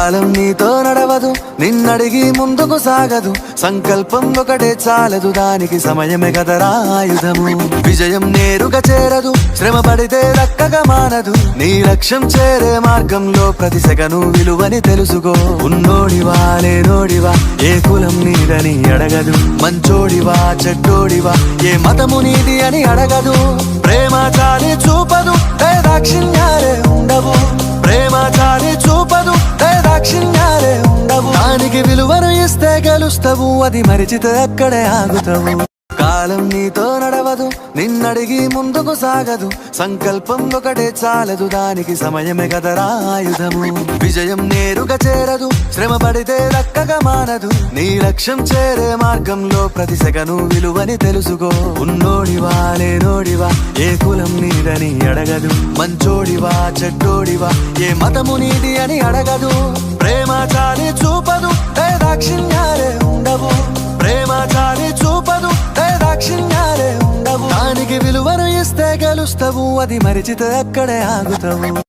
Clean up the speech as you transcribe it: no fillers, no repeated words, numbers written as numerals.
కాలం నీతో నడవదు, నిన్నడిగి ముందుకు సాగదు. సంకల్పం ఒకటే చాలదు, దానికి సమయమే కదరా ఆయుధము. విజయం నేరుగా చేరదు, శ్రమ పడితే దక్కగా మానదు. నీ లక్ష్యం చేరే మార్గంలో ప్రతి సెకను విలువని తెలుసుకో. ఉన్నోడివా లేనోడివా, ఏ కులం నీదని అడగదు. మంచోడివా చెడ్డోడివా, ఏ మతము నీది అని అడగదు. ప్రేమ చాలి చూపదు, దాక్షిణ్యాలే ఉండవు. ప్రేమ చాలి చూపదు, దాక్షిణ్యాలే ఉండవు. దానికి విలువను ఇస్తే గెలుస్తావు, అది మరిచితే అక్కడే ఆగుతావు. కాలం నీతో నడవదు, నిన్నడిగి ముందుకు సాగదు. సంకల్పం ఒకటే చాలదు, దానికి సమయమే కదరా ఆయుధము. విజయం నేరుగా చేరదు, శ్రమ పడితే దక్కగా మానదు. నీ లక్ష్యం చేరే మార్గంలో ప్రతి సెకను విలువని తెలుసుకో. ఉన్నోడివా లేనోడివా, ఏ కులం నీదని అడగదు. మంచోడివా చెడ్డోడివా, ఏ మతము నీది అని అడగదు. ప్రేమ చాలి చూపదు, దాక్షిణ్యాలే ఉండవు. ప్రేమ చాలి చూపదు, దాక్షిణ్యాలే ఉండవు. దానికి విలువను ఇస్తే గెలుస్తావు, అది మరిచితే అక్కడే ఆగుతావు.